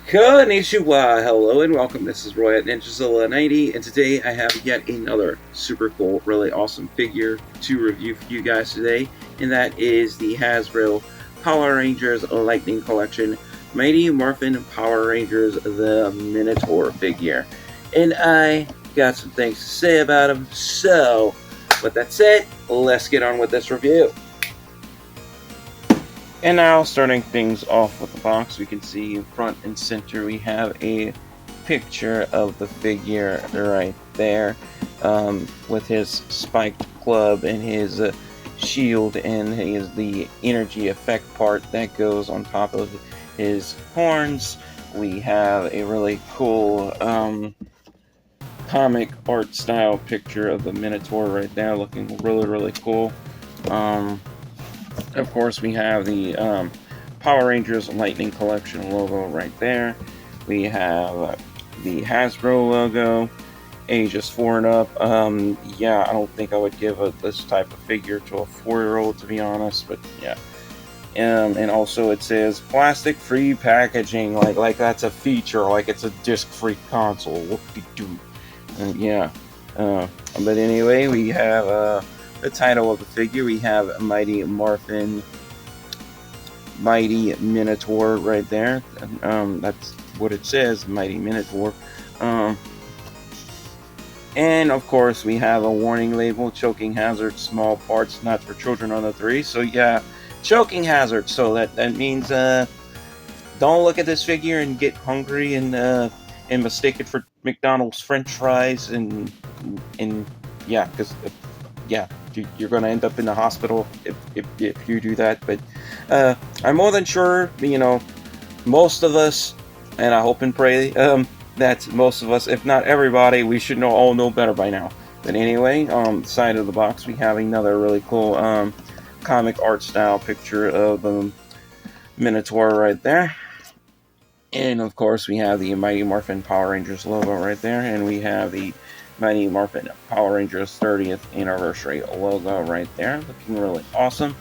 Konnichiwa, hello and welcome. This is Roy at Ninjazilla90, and today I have yet another super cool, really awesome figure to review for you guys today, and that is the Hasbro Power Rangers Lightning Collection Mighty Morphin Power Rangers the Minotaur figure. And I got some things to say about him, so with that said, let's get on with this review. And now, starting things off with the box, we can see front and center we have a picture of the figure right there, with his spiked club and his shield and the energy effect part that goes on top of his horns. We have a really cool comic art style picture of the Minotaur right there, looking really cool. Of course, we have the Power Rangers Lightning Collection logo right there. We have the Hasbro logo, ages 4 and up. Yeah, I don't think I would give this type of figure to a 4-year-old, to be honest, but yeah. And also it says plastic-free packaging, like that's a feature, like it's a disc-free console. Whoop-de-doo. Yeah. But anyway, we have the title of the figure. We have Mighty Morphin, Mighty Minotaur right there. That's what it says, Mighty Minotaur. And of course we have a warning label: choking hazard, small parts, not for children under 3. So yeah, choking hazard. So that means don't look at this figure and get hungry and mistake it for McDonald's French fries and yeah, because yeah, you're going to end up in the hospital if you do that. But I'm more than sure, most of us, and I hope and pray that most of us, if not everybody, we should all know better by now. But anyway, on the side of the box, we have another really cool comic art style picture of the Minotaur right there. And of course, we have the Mighty Morphin Power Rangers logo right there, and we have the Mighty Morphin Power Rangers 30th anniversary logo right there, looking really awesome.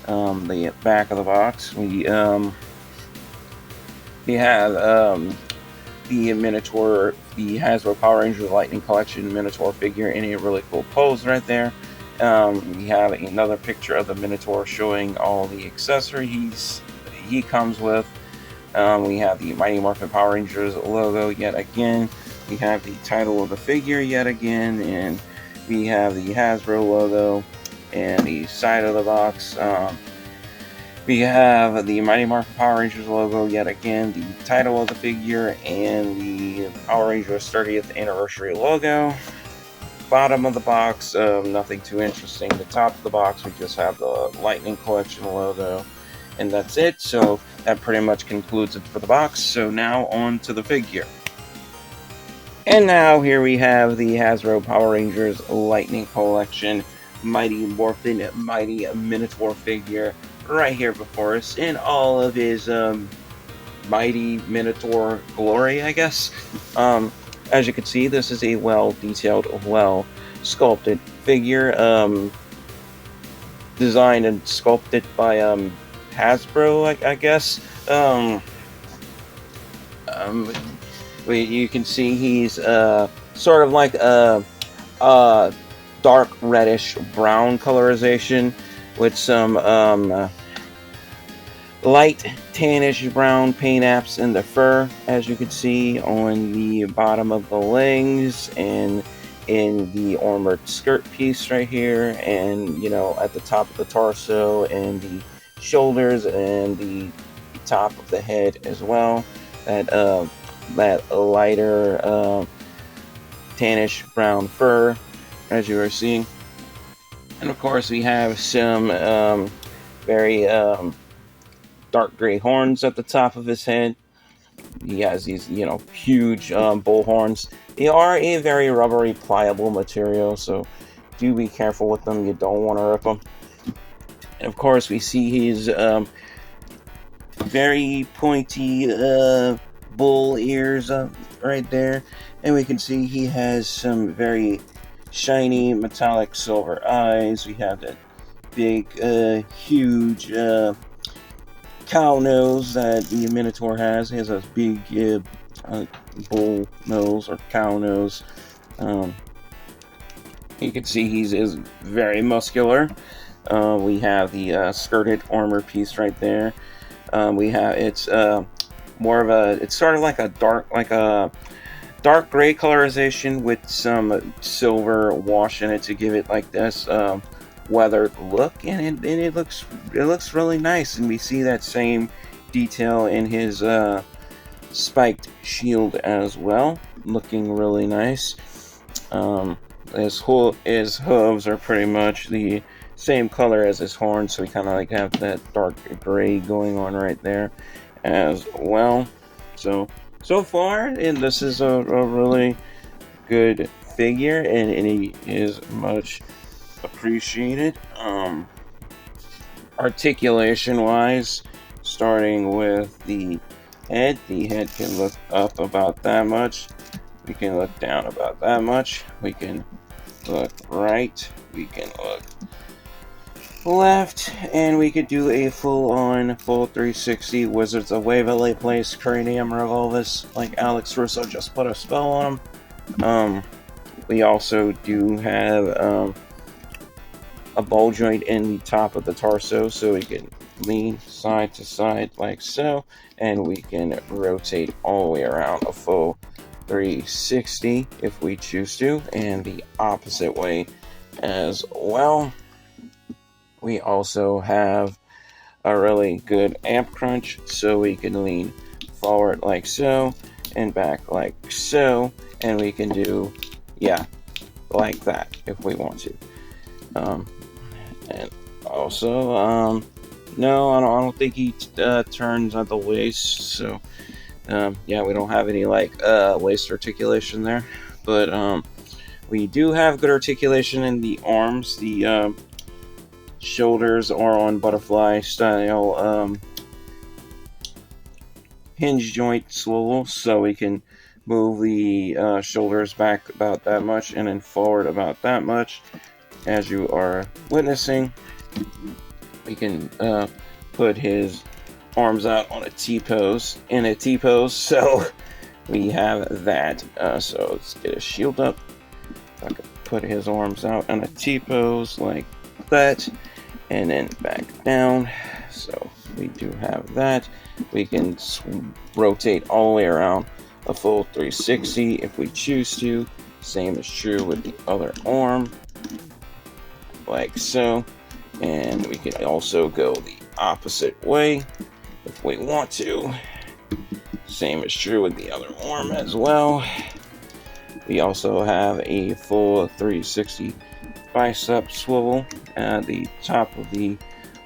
The back of the box, we have the Minotaur, the Hasbro Power Rangers Lightning Collection Minotaur figure in a really cool pose right there. We have another picture of the Minotaur showing all the accessories he comes with. We have the Mighty Morphin Power Rangers logo yet again. We have the title of the figure yet again, and we have the Hasbro logo and the side of the box. We have the Mighty Morphin Power Rangers logo yet again, the title of the figure, and the Power Rangers 30th anniversary logo. Bottom of the box, nothing too interesting. The top of the box, we just have the Lightning Collection logo, and that's it. So that pretty much concludes it for the box. So now on to the figure. And now here we have the Hasbro Power Rangers Lightning Collection Mighty Morphin Mighty Minotaur figure right here before us in all of his Mighty Minotaur glory, I guess. As you can see, this is a well-detailed, well-sculpted figure, designed and sculpted by Hasbro, I guess. You can see he's sort of like a dark reddish brown colorization with some light tannish brown paint apps in the fur, as you can see on the bottom of the legs and in the armored skirt piece right here, and at the top of the torso and the shoulders and the top of the head as well. That lighter tannish brown fur, as you are seeing. And of course we have some very dark gray horns at the top of his head. He has these huge bull horns. They are a very rubbery, pliable material, so do be careful with them. You don't want to rip them. And of course we see his very pointy bull ears right there, and we can see he has some very shiny metallic silver eyes. We have that big, huge cow nose that the Minotaur has. He has a big bull nose or cow nose. You can see he is very muscular. We have the skirted armor piece right there. We have it's more of a, it's sort of like a dark gray colorization with some silver wash in it to give it like this weathered look, and it looks really nice. And we see that same detail in his spiked shield as well, looking really nice. His hooves are pretty much the same color as his horn, so we kind of like have that dark gray going on right there as well. So far, and this is a really good figure, and he is much appreciated. Articulation wise, starting with the head can look up about that much. We can look down about that much. We can look right. We can look left, and we could do a full 360 Wizards of Waverly Place cranium revolvus, like Alex Russo just put a spell on him. We also do have a ball joint in the top of the torso, so we can lean side to side like so, and we can rotate all the way around a full 360 if we choose to, and the opposite way as well. We also have a really good amp crunch, so we can lean forward like so and back like so, and we can do like that if we want to. And also no, I don't think he turns at the waist, so we don't have any like waist articulation there, but we do have good articulation in the arms. The shoulders are on butterfly style hinge joint swivel, so we can move the shoulders back about that much and then forward about that much, as you are witnessing. We can put his arms out on a T-pose, so we have that. So let's get his shield up. I can put his arms out on a T-pose like that, and then back down. So we do have that. We can rotate all the way around a full 360 if we choose to. Same is true with the other arm, like so. And we can also go the opposite way if we want to. Same is true with the other arm as well. We also have a full 360 bicep swivel at the top of the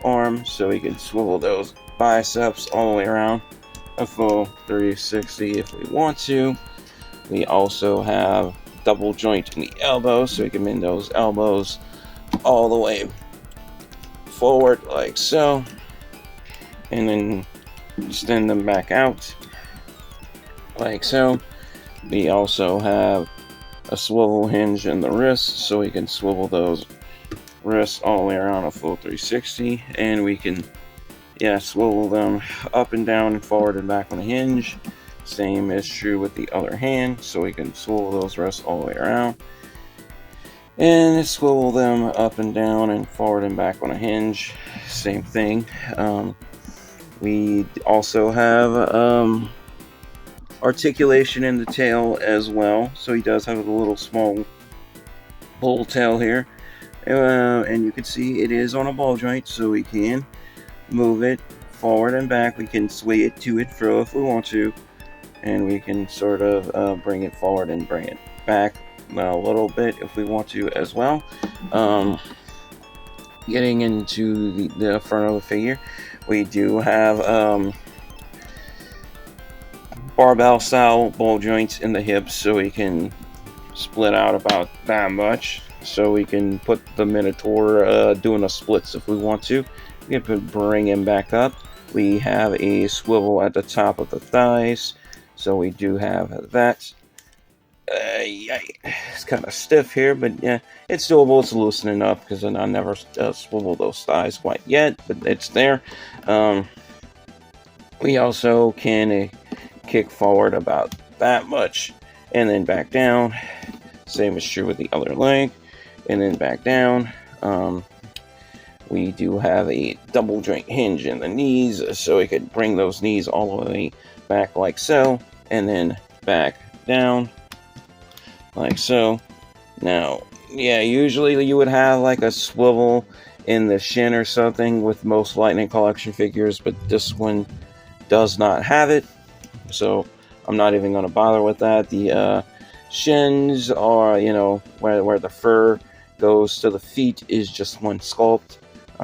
arm, so we can swivel those biceps all the way around a full 360 if we want to. We also have double joint in the elbow, so we can bend those elbows all the way forward like so, and then extend them back out like so. We also have a swivel hinge in the wrist, so we can swivel those wrists all the way around a full 360, and we can swivel them up and down and forward and back on a hinge. Same is true with the other hand, so we can swivel those wrists all the way around and swivel them up and down and forward and back on a hinge. Same thing. We also have articulation in the tail as well, so he does have a little small bull tail here, and you can see it is on a ball joint, so we can move it forward and back. We can sway it to and fro if we want to, and we can sort of bring it forward and bring it back a little bit if we want to as well. Getting into the front of the figure, we do have barbell style ball joints in the hips, so we can split out about that much, so we can put the Minotaur doing a splits if we want to. We can bring him back up. We have a swivel at the top of the thighs, so we do have that yeah, it's kind of stiff here, but yeah, it's doable. It's loosened enough because I never swivel those thighs quite yet, but it's there. We also can kick forward about that much and then back down. Same is true with the other leg, and then back down. We do have a double joint hinge in the knees, so we could bring those knees all the way back like so, and then back down like so. Now, yeah, usually you would have like a swivel in the shin or something with most Lightning Collection figures, but this one does not have it, so I'm not even going to bother with that. The shins are, you know, where the fur goes to the feet is just one sculpt.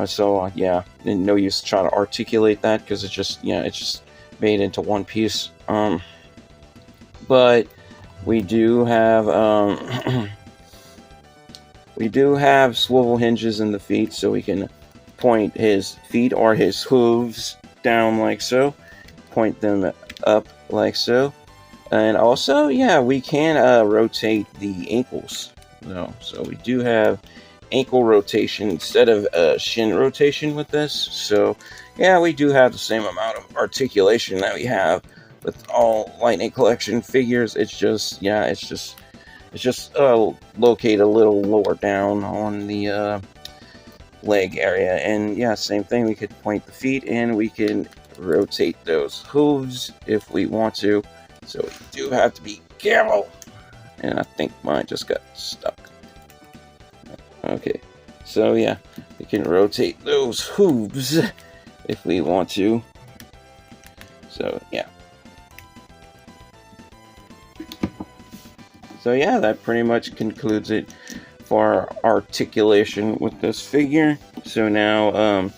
So yeah, no use trying to articulate that because it's just, yeah, it's just made into one piece. But we do have we do have swivel hinges in the feet, so we can point his feet or his hooves down like so, point them up like so, and also, yeah, we can rotate the ankles. So we do have ankle rotation instead of shin rotation with this. So yeah, we do have the same amount of articulation that we have with all Lightning Collection figures. It's just, yeah, it's just located a little lower down on the leg area. And yeah, same thing, we could point the feet and we can rotate those hooves if we want to. So we do have to be careful. And I think mine just got stuck. Okay, so yeah, we can rotate those hooves if we want to. So yeah. So yeah, that pretty much concludes it for articulation with this figure. So now,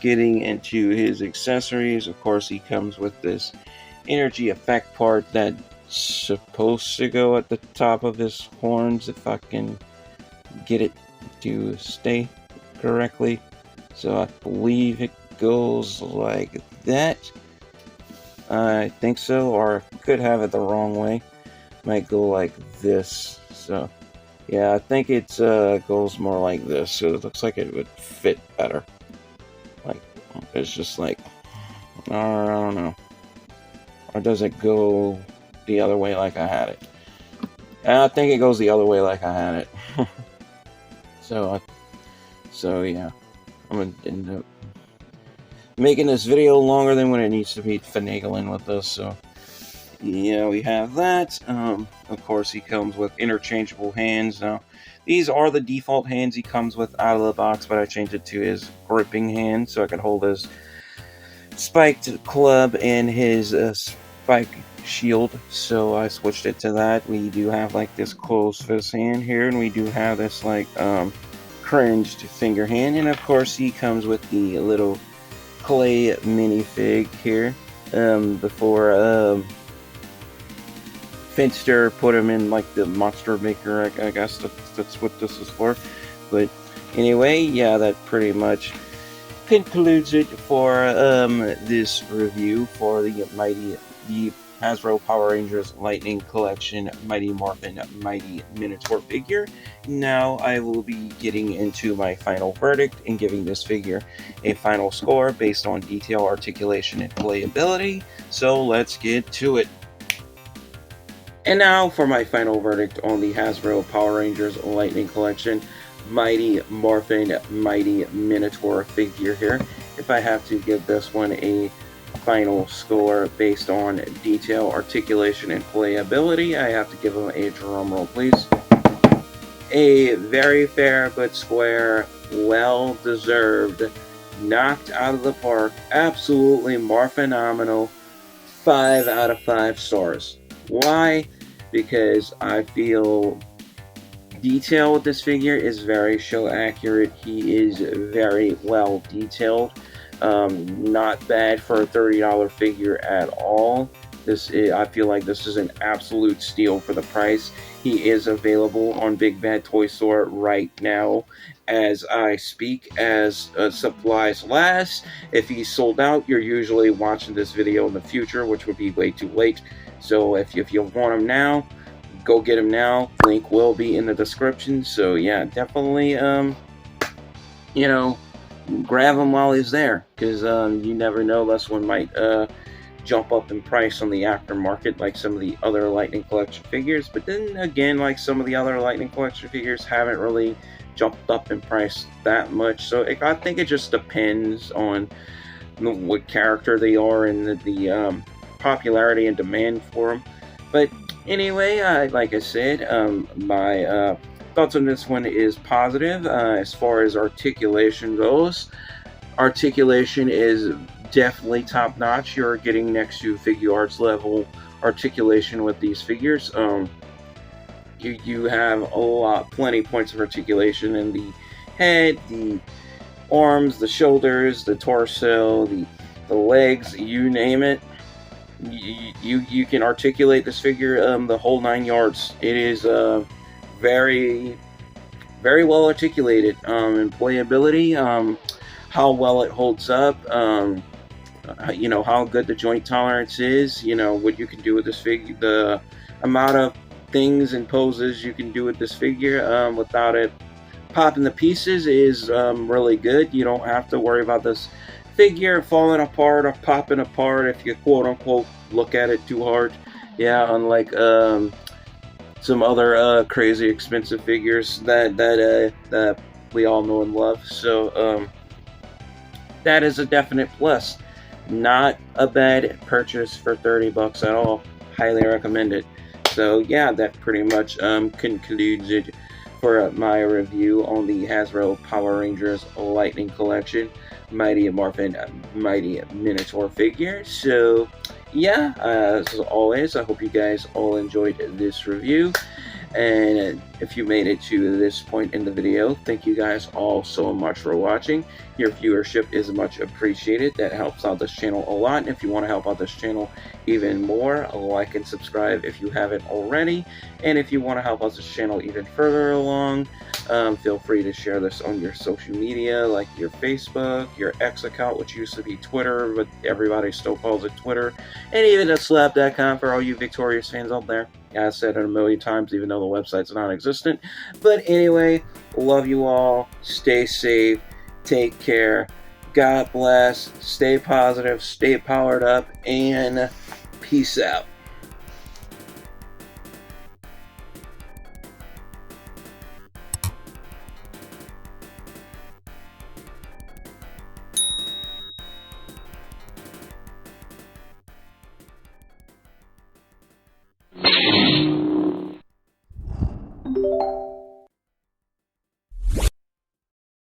getting into his accessories, of course, he comes with this energy effect part that's supposed to go at the top of his horns, if I can get it to stay correctly. So I believe it goes like that. I think so, or could have it the wrong way. Might go like this. So yeah, I think it goes more like this. So it looks like it would fit better. Like, it's just like, I don't know. Or does it go the other way like I had it? I think it goes the other way like I had it. So yeah, I'm gonna end up making this video longer than when it needs to be, finagling with this. So yeah, we have that. Of course, he comes with interchangeable hands. Now, these are the default hands he comes with out of the box, but I changed it to his gripping hand so I could hold his spiked club and his spike shield. So I switched it to that. We do have like this closed fist hand here, and we do have this like cringed finger hand, and of course he comes with the little clay minifig here. Before Finster put him in like the monster maker, I guess that's what this is for. But anyway, yeah, that pretty much concludes it for this review for the Hasbro Power Rangers Lightning Collection Mighty Morphin Mighty Minotaur figure. Now I will be getting into my final verdict and giving this figure a final score based on detail, articulation, and playability. So let's get to it. And now for my final verdict on the Hasbro Power Rangers Lightning Collection Mighty Morphin Mighty Minotaur figure here. If I have to give this one a final score based on detail, articulation, and playability, I have to give them a drum roll, please. A very fair but square, well-deserved, knocked out of the park, absolutely phenomenal, 5 out of 5 stars. Why? Because I feel detail with this figure is very show accurate. He is very well detailed. Not bad for a $30 figure at all. I feel like this is an absolute steal for the price. He is available on Big Bad Toy Store right now as I speak, as supplies last. If he's sold out, you're usually watching this video in the future, which would be way too late. So if you want him now, go get him now. Link will be in the description. So yeah, definitely you know, grab him while he's there, because you never know, this one might jump up in price on the aftermarket like some of the other Lightning Collection figures. But then again, like some of the other Lightning Collection figures haven't really jumped up in price that much. So I think it just depends on what character they are and the popularity and demand for them. But anyway, like I said, my thoughts on this one is positive. As far as articulation goes, articulation is definitely top notch. You're getting next to figure arts level articulation with these figures. You have plenty points of articulation in the head, the arms, the shoulders, the torso, the legs, you name it. You can articulate this figure the whole 9 yards. It is very, very well articulated. In playability, how well it holds up, you know, how good the joint tolerance is, you know, what you can do with this figure, the amount of things and poses you can do with this figure without it popping to pieces is really good. You don't have to worry about this figure falling apart or popping apart if you quote unquote look at it too hard. Yeah, unlike some other crazy expensive figures that we all know and love. So that is a definite plus. Not a bad purchase for $30 at all. Highly recommend it. So yeah, that pretty much concludes it for my review on the Hasbro Power Rangers Lightning Collection Mighty Morphin Mighty Minotaur figure. So yeah, as always, I hope you guys all enjoyed this review. And if you made it to this point in the video, thank you guys all so much for watching. Your viewership is much appreciated. That helps out this channel a lot. And if you want to help out this channel even more, like and subscribe if you haven't already. And if you want to help out this channel even further along, feel free to share this on your social media, like your Facebook, your X account, which used to be Twitter, but everybody still calls it Twitter, and even at slap.com for all you Victorious fans out there. I said it a million times, even though the website's non-existent. But anyway, love you all. Stay safe. Take care. God bless. Stay positive. Stay powered up. And peace out.